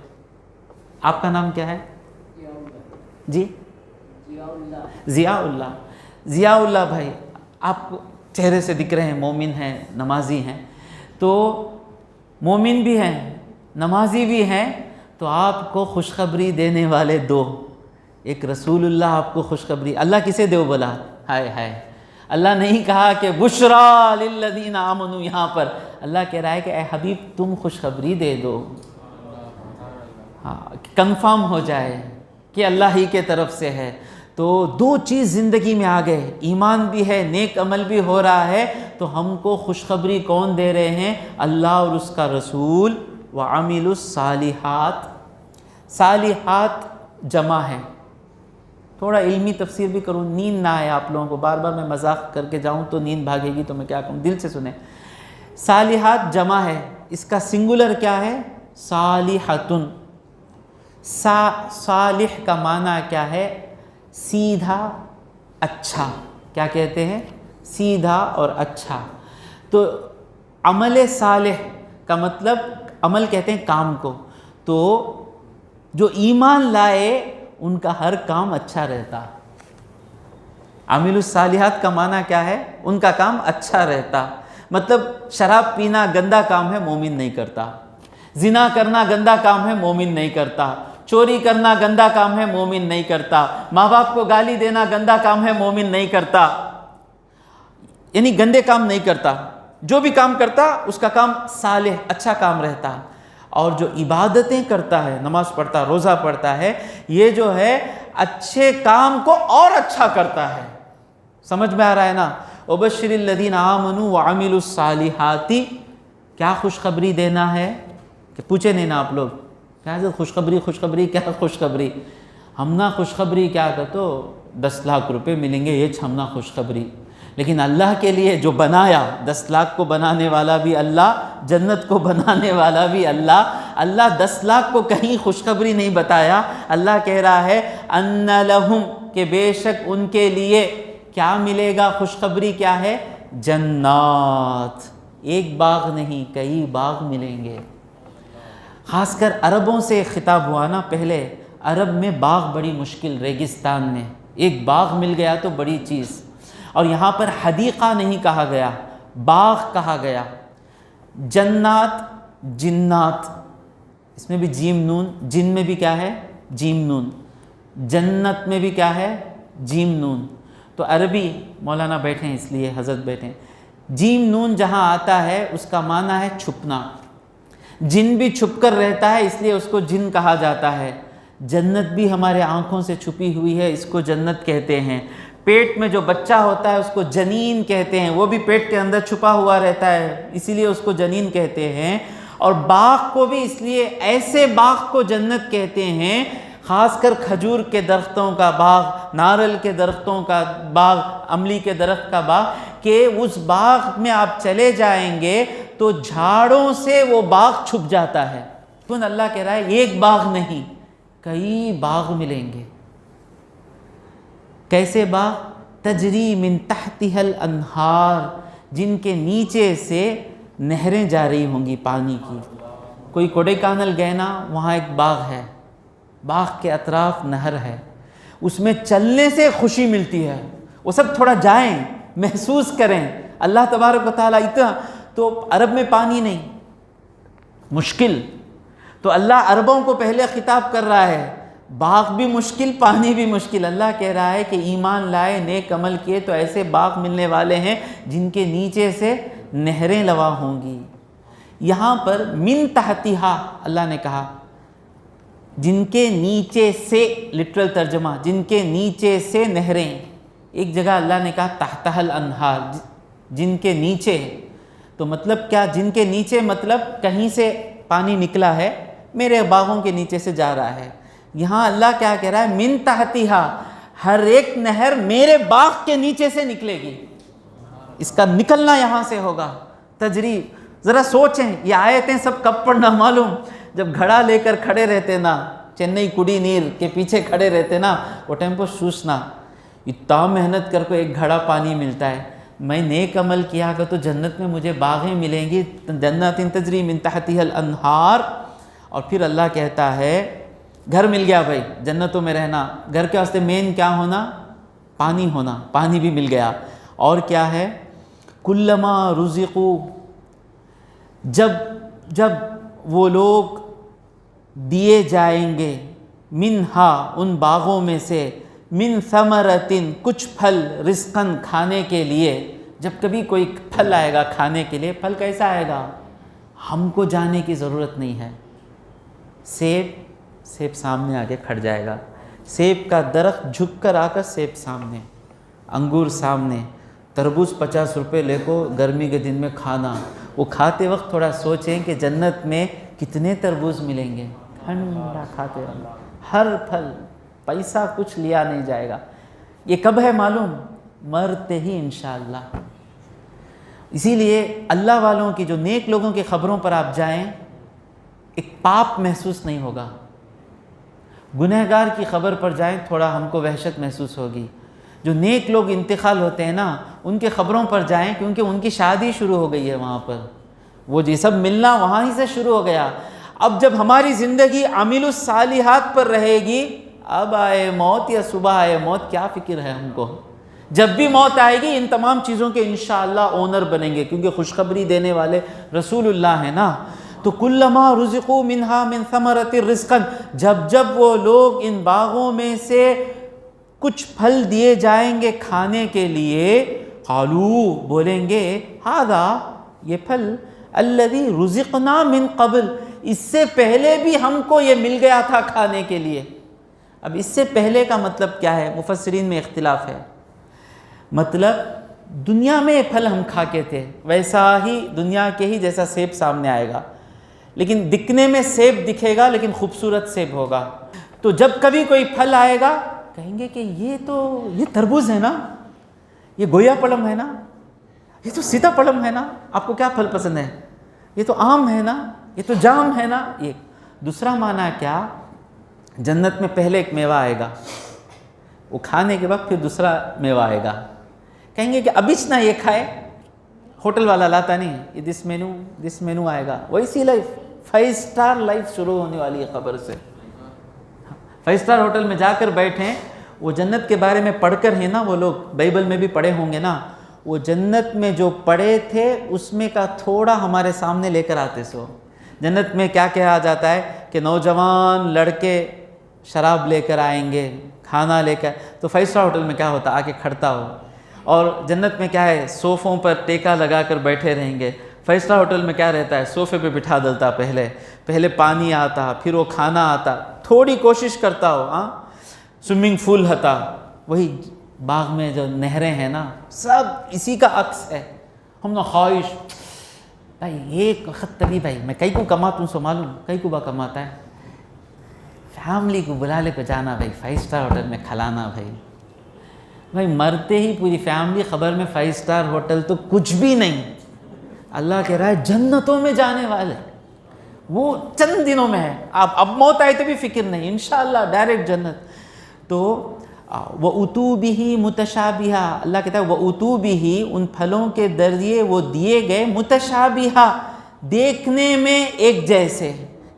[SPEAKER 1] آپ کا نام کیا ہے؟ جی ضیاء اللہ۔ ضیاء اللہ بھائی آپ چہرے سے دکھ رہے ہیں، مومن ہیں، نمازی ہیں، تو مومن بھی ہیں نمازی بھی ہیں، تو آپ کو خوشخبری دینے والے دو، ایک رسول اللہ آپ کو خوشخبری، اللہ کسے دے بولا؟ ہائے ہائے، اللہ نہیں کہا کہ بشرا للذین آمنوا، یہاں پر اللہ کہہ رہا ہے کہ اے حبیب تم خوشخبری دے دو، ہاں کنفرم ہو جائے کہ اللہ ہی کے طرف سے ہے۔ تو دو چیز زندگی میں آ گئے، ایمان بھی ہے، نیک عمل بھی ہو رہا ہے، تو ہم کو خوشخبری کون دے رہے ہیں؟ اللہ اور اس کا رسول۔ وعملوا الصالحات، صالحات جمع ہے، تھوڑا علمی تفسیر بھی کروں، نیند نہ آئے آپ لوگوں کو، بار بار میں مذاق کر کے جاؤں تو نیند بھاگے گی، تو میں کیا کروں، دل سے سنیں۔ صالحات جمع ہے، اس کا سنگولر کیا ہے؟ صالحتن۔ صالح کا معنی کیا ہے؟ سیدھا، اچھا، کیا کہتے ہیں؟ سیدھا اور اچھا۔ تو عمل صالح کا مطلب، عمل کہتے ہیں کام کو، تو جو ایمان لائے ان کا ہر کام اچھا رہتا۔ عامل الصالحات کا معنی کیا ہے؟ ان کا کام اچھا رہتا، مطلب شراب پینا گندا کام ہے، مومن نہیں کرتا، زنا کرنا گندا کام ہے، مومن نہیں کرتا، چوری کرنا گندا کام ہے، مومن نہیں کرتا، ماں باپ کو گالی دینا گندا کام ہے، مومن نہیں کرتا، یعنی گندے کام نہیں کرتا، جو بھی کام کرتا اس کا کام صالح، اچھا کام رہتا۔ اور جو عبادتیں کرتا ہے، نماز پڑھتا، روزہ پڑھتا ہے، یہ جو ہے اچھے کام کو اور اچھا کرتا ہے۔ سمجھ میں آ رہا ہے نا؟ وبشر الذین آمنوا وعملوا الصالحات، کیا خوشخبری دینا ہے؟ کہ پوچھے نہیں نا آپ لوگ، کیا حضرت خوشخبری کیا خوشخبری؟ ہم نہ خوشخبری کیا کہتو 10 لاکھ روپے ملیں گے، یہ چھمنا خوشخبری، لیکن اللہ کے لیے جو بنایا، 10 لاکھ کو بنانے والا بھی اللہ، جنت کو بنانے والا بھی اللہ، اللہ 10 لاکھ کو کہیں خوشخبری نہیں بتایا، اللہ کہہ رہا ہے ان لہم، کہ بے شک ان کے لیے کیا ملے گا، خوشخبری کیا ہے؟ جنات، ایک باغ نہیں کئی باغ ملیں گے۔ خاص کر عربوں سے خطاب ہوا نا، پہلے عرب میں باغ بڑی مشکل، ریگستان میں ایک باغ مل گیا تو بڑی چیز، اور یہاں پر حدیقہ نہیں کہا گیا، باغ کہا گیا۔ جنات، جنات، اس میں بھی جیم نون، جن میں بھی کیا ہے؟ جیم نون، جنت میں بھی کیا ہے؟ جیم نون۔ تو عربی، مولانا بیٹھے ہیں اس لیے، حضرت بیٹھے ہیں، جیم نون جہاں آتا ہے اس کا معنی ہے چھپنا، جن بھی چھپ کر رہتا ہے اس لیے اس کو جن کہا جاتا ہے۔ جنت بھی ہمارے آنکھوں سے چھپی ہوئی ہے، اس کو جنت کہتے ہیں۔ پیٹ میں جو بچہ ہوتا ہے اس کو جنین کہتے ہیں، وہ بھی پیٹ کے اندر چھپا ہوا رہتا ہے، اسی لیے اس کو جنین کہتے ہیں۔ اور باغ کو بھی اس لیے ایسے باغ کو جنت کہتے ہیں، خاص کر کھجور کے درختوں کا باغ، نارل کے درختوں کا باغ، املی کے درخت کا باغ، کہ اس باغ میں آپ چلے جائیں گے تو جھاڑوں سے وہ باغ چھپ جاتا ہے۔ کیوں اللہ کہہ رہا ہے ایک باغ نہیں کئی باغ ملیں گے۔ کیسے باغ؟ تجری من تحتها الانہار، جن کے نیچے سے نہریں جا رہی ہوں گی پانی کی۔ کوئی کوڈیکانل گئے نا، وہاں ایک باغ ہے، باغ کے اطراف نہر ہے، اس میں چلنے سے خوشی ملتی ہے، وہ سب تھوڑا جائیں، محسوس کریں اللہ تبارک و تعالیٰ۔ اتنا تو عرب میں پانی نہیں، مشکل، تو اللہ عربوں کو پہلے خطاب کر رہا ہے، باغ بھی مشکل، پانی بھی مشکل۔ اللہ کہہ رہا ہے کہ ایمان لائے، نیک عمل کیے تو ایسے باغ ملنے والے ہیں جن کے نیچے سے نہریں لوا ہوں گی۔ یہاں پر من تحتہا اللہ نے کہا، جن کے نیچے سے، لٹرل ترجمہ جن کے نیچے سے نہریں۔ ایک جگہ اللہ نے کہا تحتہا الانہار، جن کے نیچے، تو مطلب کیا؟ جن کے نیچے مطلب کہیں سے پانی نکلا ہے، میرے باغوں کے نیچے سے جا رہا ہے۔ یہاں اللہ کیا کہہ رہا ہے؟ من تحتہا، ہر ایک نہر میرے باغ کے نیچے سے نکلے گی، اس کا نکلنا یہاں سے ہوگا۔ تجری، ذرا سوچیں یہ آیتیں سب کب پڑھنا معلوم؟ جب گھڑا لے کر کھڑے رہتے نا، چنئی کڑی نیر کے پیچھے کھڑے رہتے نا، وہ ٹیمپو سوچنا اتنا محنت کر کو ایک گھڑا پانی ملتا ہے، میں نیک عمل کیا کہ تو جنت میں مجھے باغیں ملیں گی، جنات تجری من تحتها الانہار. اور پھر اللہ کہتا ہے گھر مل گیا بھائی، جنتوں میں رہنا، گھر کے واسطے مین کیا ہونا؟ پانی ہونا، پانی بھی مل گیا. اور کیا ہے؟ کلما رزقوا، جب وہ لوگ دیے جائیں گے، منہا ان باغوں میں سے، من ثمرتن کچھ پھل، رزقن کھانے کے لیے. جب کبھی کوئی پھل آئے گا کھانے کے لیے، پھل کیسا آئے گا؟ ہم کو جانے کی ضرورت نہیں ہے. سیب سامنے آگے کھڑ جائے گا، سیب کا درخت جھک کر آ کر سیب سامنے، انگور سامنے، تربوز 50 روپے لے کو گرمی کے دن میں کھانا. وہ کھاتے وقت تھوڑا سوچیں کہ جنت میں کتنے تربوز ملیں گے، ٹھنڈا کھاتے وقت، ہر پھل، پیسہ کچھ لیا نہیں جائے گا. یہ کب ہے معلوم؟ مرتے ہی انشاءاللہ. اسی لیے اللہ والوں کی، جو نیک لوگوں کی خبروں پر آپ جائیں، ایک پاپ محسوس نہیں ہوگا. گنہگار کی خبر پر جائیں تھوڑا ہم کو وحشت محسوس ہوگی. جو نیک لوگ انتقال ہوتے ہیں نا، ان کے خبروں پر جائیں، کیونکہ ان کی شادی شروع ہو گئی ہے وہاں پر، وہ یہ سب ملنا وہاں ہی سے شروع ہو گیا. اب جب ہماری زندگی عامل الصالحات پر رہے گی، اب آئے موت یا صبح آئے موت، کیا فکر ہے ہم کو؟ جب بھی موت آئے گی ان تمام چیزوں کے انشاءاللہ اونر بنیں گے، کیونکہ خوشخبری دینے والے رسول اللہ ہیں نا. تو کلما رزقوا منہا من ثمرۃ رزقا، جب وہ لوگ ان باغوں میں سے کچھ پھل دیے جائیں گے کھانے کے لیے، قالو بولیں گے ھذا یہ پھل، الذی رزقنا من قبل اس سے پہلے بھی ہم کو یہ مل گیا تھا کھانے کے لیے. اب اس سے پہلے کا مطلب کیا ہے؟ مفسرین میں اختلاف ہے. مطلب دنیا میں پھل ہم کھا کے تھے، ویسا ہی دنیا کے ہی جیسا سیب سامنے آئے گا، لیکن دکھنے میں سیب دکھے گا لیکن خوبصورت سیب ہوگا. تو جب کبھی کوئی پھل آئے گا کہیں گے کہ یہ تربوز ہے نا، یہ گویا پلم ہے نا، یہ تو سیتا پلم ہے نا. آپ کو کیا پھل پسند ہے؟ یہ تو آم ہے نا، یہ تو جام ہے نا. یہ دوسرا معنی کیا؟ جنت میں پہلے ایک میوہ آئے گا، وہ کھانے کے بعد پھر دوسرا میوہ آئے گا. کہیں گے کہ ابچ نہ یہ کھائے، ہوٹل والا لاتا نہیں، یہ دس مینو آئے گا. ویسی لائف 5 اسٹار لائف شروع ہونے والی ہے خبر سے. 5 اسٹار ہوٹل میں جا کر بیٹھیں، وہ جنت کے بارے میں پڑھ کر ہیں نا، وہ لوگ بائبل میں بھی پڑھے ہوں گے نا، وہ جنت میں جو پڑھے تھے اس میں کا تھوڑا ہمارے سامنے لے کر آتے. جنت میں کیا کہا جاتا ہے کہ نوجوان لڑکے شراب لے کر آئیں گے، کھانا لے کر. تو 5 اسٹار ہوٹل میں کیا ہوتا؟ آ کے کھڑتا ہو. اور جنت میں کیا ہے؟ صوفوں پر ٹیکا لگا کر بیٹھے رہیں گے. 5 اسٹار ہوٹل میں کیا رہتا ہے؟ صوفے پہ بٹھا ڈلتا، پہلے پانی آتا، پھر وہ کھانا آتا، تھوڑی کوشش کرتا ہو. سوئمنگ پول ہوتا، وہی باغ میں جو نہریں ہیں نا، سب اسی کا عکس ہے. ہم نہ خواہش بھائی ایک وقت تبھی بھائی میں کئی کو کماتا ہوں، سو معلوم کئی کو با کماتا ہے. فیملی کو بلا لے کو جانا بھائی 5 اسٹار ہوٹل میں کھلانا. بھائی مرتے ہی پوری فیملی خبر میں 5 اسٹار ہوٹل تو کچھ بھی نہیں. اللہ کہہ رہا ہے جنتوں میں جانے والے، وہ چند دنوں میں ہے. آپ اب موت آئے تو بھی فکر نہیں، انشاءاللہ ڈائریکٹ جنت. تو وَأُتُوا بِهِ مُتَشَابِهًا، اللہ کہتا ہے وَأُتُوا بِهِ ان پھلوں کے ذریعے وہ دیے گئے، متشابہہ دیکھنے میں ایک جیسے،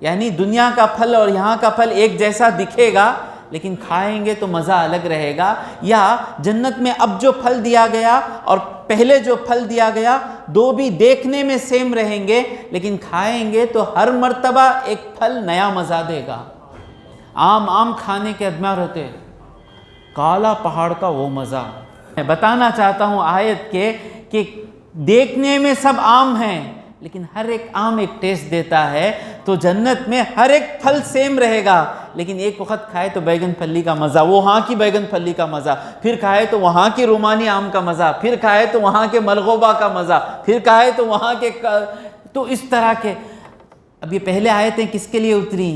[SPEAKER 1] یعنی دنیا کا پھل اور یہاں کا پھل ایک جیسا دکھے گا لیکن کھائیں گے تو مزہ الگ رہے گا. یا جنت میں اب جو پھل دیا گیا اور پہلے جو پھل دیا گیا، دو بھی دیکھنے میں سیم رہیں گے لیکن کھائیں گے تو ہر مرتبہ ایک پھل نیا مزہ دے گا. آم کھانے کے ادمار ہوتے، کالا پہاڑ کا وہ مزہ. میں بتانا چاہتا ہوں آیت کے کہ دیکھنے میں سب آم ہیں لیکن ہر ایک آم ایک ٹیسٹ دیتا ہے. تو جنت میں ہر ایک پھل سیم رہے گا لیکن ایک وقت کھائے تو بیگن پھلی کا مزہ، وہاں کی بیگن پھلی کا مزہ، پھر کھائے تو وہاں کی رومانی آم کا مزہ، پھر کھائے تو وہاں کے ملغوبہ کا مزہ، پھر کھائے تو وہاں کے تو اس طرح کے. اب یہ پہلے آیتیں کس کے لیے اتری؟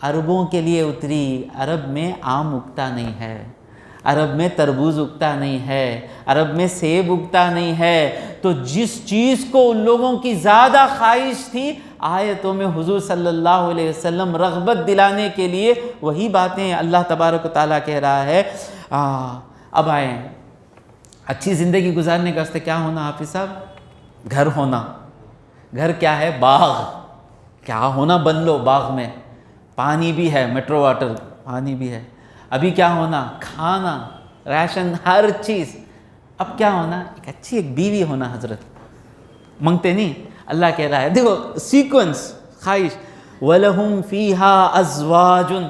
[SPEAKER 1] عربوں کے لیے اتری. عرب میں آم اگتا نہیں ہے، عرب میں تربوز اگتا نہیں ہے، عرب میں سیب اگتا نہیں ہے. تو جس چیز کو ان لوگوں کی زیادہ خواہش تھی آیتوں میں حضور صلی اللہ علیہ وسلم رغبت دلانے کے لیے وہی باتیں اللہ تبارک و تعالیٰ کہہ رہا ہے۔ اب آئیں، اچھی زندگی گزارنے کا واسطے کیا ہونا حافظ صاحب؟ گھر ہونا۔ گھر کیا ہے؟ باغ۔ کیا ہونا؟ بن لو باغ میں، پانی بھی ہے، میٹرو واٹر پانی بھی ہے۔ ابھی کیا ہونا؟ کھانا، راشن، ہر چیز۔ اب کیا ہونا؟ ایک اچھی ایک بیوی ہونا۔ حضرت منگتے نہیں، اللہ کہہ رہا ہے، دیکھو سیکوینس، خواہش، وَلَهُمْ فِيهَا أَزْوَاجٌ،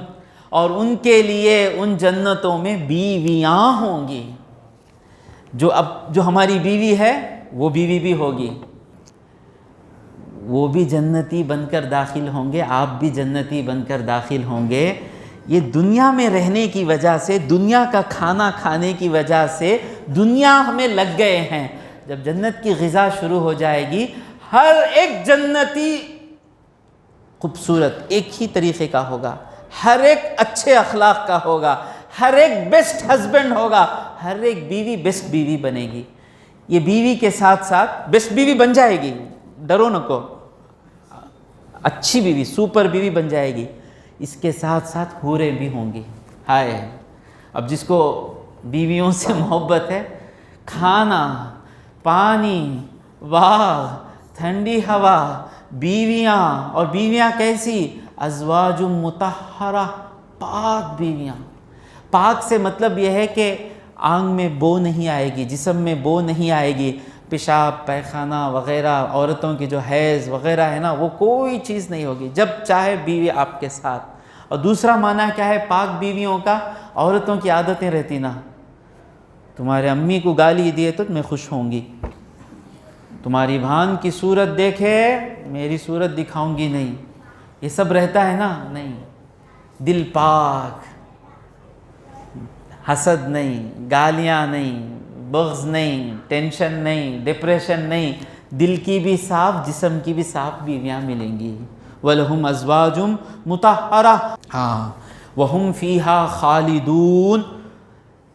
[SPEAKER 1] اور ان کے لیے ان جنتوں میں بیویاں ہوں گی۔ جو ہماری بیوی ہے وہ بیوی بھی ہوگی، وہ بھی جنتی بن کر داخل ہوں گے، آپ بھی جنتی بن کر داخل ہوں گے۔ یہ دنیا میں رہنے کی وجہ سے، دنیا کا کھانا کھانے کی وجہ سے دنیا ہمیں لگ گئے ہیں۔ جب جنت کی غذا شروع ہو جائے گی، ہر ایک جنتی خوبصورت ایک ہی طریقے کا ہوگا، ہر ایک اچھے اخلاق کا ہوگا، ہر ایک بیسٹ ہسبینڈ ہوگا، ہر ایک بیوی بیسٹ بیوی بنے گی۔ یہ بیوی کے ساتھ ساتھ بیسٹ بیوی بن جائے گی، ڈرو نہ کو، اچھی بیوی، سپر بیوی بن جائے گی۔ اس کے ساتھ ساتھ حوریں بھی ہوں گی۔ ہائے، اب جس کو بیویوں سے محبت ہے، کھانا، پانی، باغ، ٹھنڈی ہوا، بیویاں، اور بیویاں کیسی؟ ازواج مطہرہ، پاک بیویاں۔ پاک سے مطلب یہ ہے کہ آنگ میں بو نہیں آئے گی، جسم میں بو نہیں آئے گی، پیشاب پیخانہ وغیرہ، عورتوں کی جو حیض وغیرہ ہے نا، وہ کوئی چیز نہیں ہوگی جب چاہے بیوی آپ کے ساتھ۔ اور دوسرا معنی کیا ہے پاک بیویوں کا؟ عورتوں کی عادتیں رہتی نا، تمہارے امی کو گالی دیے تو میں خوش ہوں گی، تمہاری بہن کی صورت دیکھے میری صورت دکھاؤں گی نہیں، یہ سب رہتا ہے نا؟ نہیں، دل پاک، حسد نہیں، گالیاں نہیں، بغض نہیں، ٹینشن نہیں، ڈپریشن نہیں، دل کی بھی صاف، جسم کی بھی صاف بیویاں ملیں گی۔ وَلَهُمْ أَزْوَاجٌ مُطَهَّرَةٌ، وَهُمْ فِيهَا خَالِدُونَ۔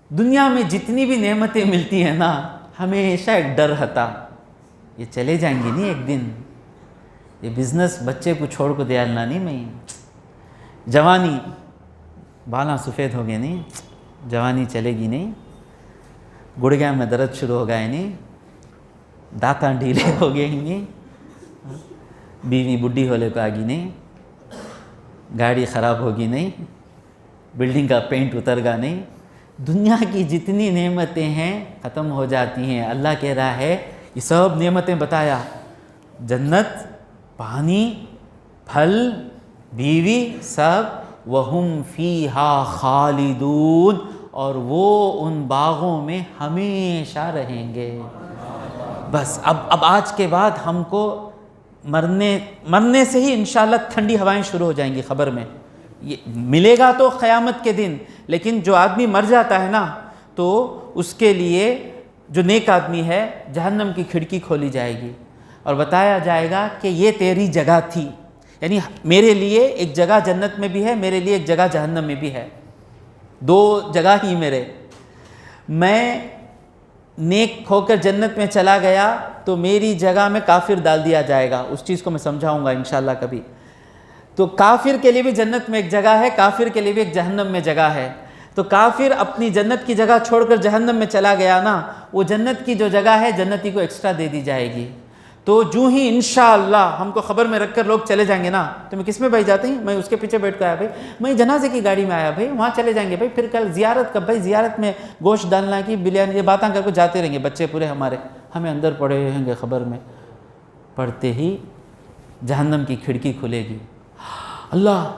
[SPEAKER 1] دنیا میں جتنی بھی نعمتیں ملتی ہیں نا، ہمیشہ ایک ڈر رہتا، یہ چلے جائیں گی نہیں ایک دن، یہ بزنس بچے کو چھوڑ کو دیالنا نہیں، میں جوانی بالاں سفید ہو گئے نہیں، جوانی چلے گی نہیں، گڑگیا میں درد شروع ہو گئے نہیں، دانتاں ڈھیلے ہو گئے ہی نہیں، بیوی بڈھی ہولے کو آگی نہیں، گاڑی خراب ہوگی نہیں، بلڈنگ کا پینٹ اتر گا نہیں، دنیا کی جتنی نعمتیں ہیں ختم ہو جاتی ہیں۔ اللہ کہہ رہا ہے یہ سب نعمتیں بتایا، جنت، پانی، پھل، بیوی، سب، وَهُمْ فِيهَا خَالِدُونَ، اور وہ ان باغوں میں ہمیشہ رہیں گے۔ بس اب آج کے بعد ہم کو مرنے سے ہی انشاءاللہ ٹھنڈی ہوائیں شروع ہو جائیں گی خبر میں، یہ ملے گا تو قیامت کے دن، لیکن جو آدمی مر جاتا ہے نا تو اس کے لیے جو نیک آدمی ہے جہنم کی کھڑکی کھولی جائے گی اور بتایا جائے گا کہ یہ تیری جگہ تھی، یعنی میرے لیے ایک جگہ جنت میں بھی ہے، میرے لیے ایک جگہ جہنم میں بھی ہے، دو جگہ ہی میرے۔ میں نیک ہو کر جنت میں چلا گیا تو میری جگہ میں کافر ڈال دیا جائے گا، اس چیز کو میں سمجھاؤں گا انشاءاللہ کبھی۔ تو کافر کے لیے بھی جنت میں ایک جگہ ہے، کافر کے لیے بھی ایک جہنم میں جگہ ہے۔ تو کافر اپنی جنت کی جگہ چھوڑ کر جہنم میں چلا گیا نا، وہ جنت کی جو جگہ ہے جنتی کو ایکسٹرا دے دی جائے گی۔ تو جو ہی انشاءاللہ ہم کو خبر میں رکھ کر لوگ چلے جائیں گے نا، تو میں کس میں بیٹھ جاتے ہیں؟ میں اس کے پیچھے بیٹھ کر آیا بھائی، میں جنازے کی گاڑی میں آیا بھائی، وہاں چلے جائیں گے بھائی، پھر کل زیارت کب بھائی، زیارت میں گوشت ڈالنا کی بریانی، یہ باتیں کر کے جاتے رہیں گے بچے پورے ہمارے، ہمیں اندر پڑے رہیں گے خبر میں۔ پڑھتے ہی جہنم کی کھڑکی کھلے گی، اللہ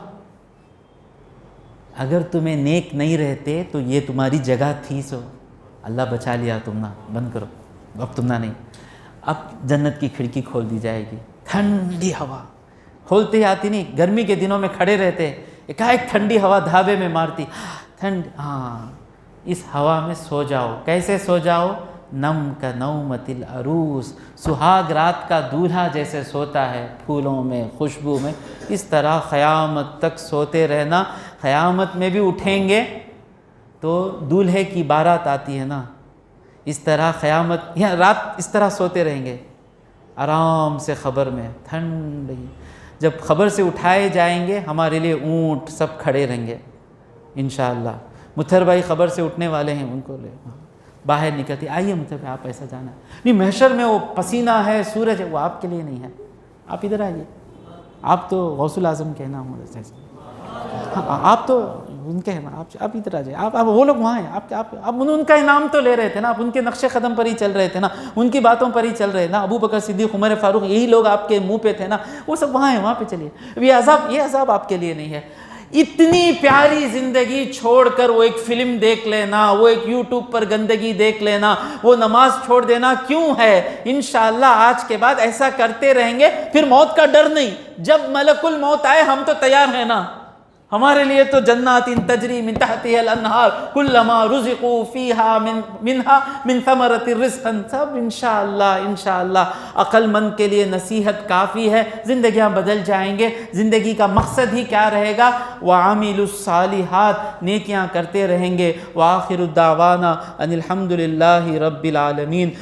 [SPEAKER 1] اگر تمہیں نیک نہیں رہتے تو یہ تمہاری جگہ تھی، سو اللہ بچا لیا، تم نہ بند کرو، اب تم نہ نہیں۔ اب جنت کی کھڑکی کھول دی جائے گی، ٹھنڈی ہوا کھولتے ہی آتی نہیں، گرمی کے دنوں میں کھڑے رہتے، ایک ٹھنڈی ہوا دھابے میں مارتی، ٹھنڈ، ہاں اس ہوا میں سو جاؤ۔ کیسے سو جاؤ؟ نم کا نومت العروس، سہاگ رات کا دولہا جیسے سوتا ہے پھولوں میں، خوشبو میں، اس طرح قیامت تک سوتے رہنا۔ قیامت میں بھی اٹھیں گے تو دولہے کی بارات آتی ہے نا، اس طرح قیامت یہاں رات اس طرح سوتے رہیں گے آرام سے قبر میں ٹھنڈی. جب قبر سے اٹھائے جائیں گے ہمارے لیے اونٹ سب کھڑے رہیں گے انشاءاللہ. متھر بھائی خبر سے اٹھنے والے ہیں، ان کو لے باہر نکلتے، آئیے متھر بھائی آپ ایسا جانا ہے. نہیں، محشر میں وہ پسینہ ہے، سورج ہے، وہ آپ کے لیے نہیں ہے، آپ ادھر آئیے. آپ تو غوث الاعظم کے نام ہو رہے ہیں، آپ تو ان کے ہیں نا، آپ ادھر آ جائیں. آپ وہ لوگ وہاں ہیں، آپ ان کا انعام تو لے رہے تھے نا، آپ ان کے نقش قدم پر ہی چل رہے تھے نا، ان کی باتوں پر ہی چل رہے نا. ابو بکر صدیق، عمر فاروق، یہی لوگ آپ کے منہ پہ تھے نا، وہ سب وہاں ہیں، وہاں پہ چلیے. یہ عذاب آپ کے لیے نہیں ہے. اتنی پیاری زندگی چھوڑ کر وہ ایک فلم دیکھ لینا، وہ ایک یوٹیوب پر گندگی دیکھ لینا، وہ نماز چھوڑ دینا کیوں ہے؟ انشاءاللہ آج کے بعد ایسا کرتے رہیں گے، پھر موت کا ڈر نہیں. جب ملک الموت آئے ہم تو تیار ہیں نا. ہمارے لیے تو جنات تجری من تحتها الانہار کلما رزقوا فیہا منہا من ثمرۃ رزقا. سب انشاءاللہ عقل مند کے لیے نصیحت کافی ہے. زندگیاں بدل جائیں گے. زندگی کا مقصد ہی کیا رہے گا؟ وعاملوا الصالحات، نیکیاں کرتے رہیں گے. وآخر الدعوانا ان الحمد للہ رب العالمین.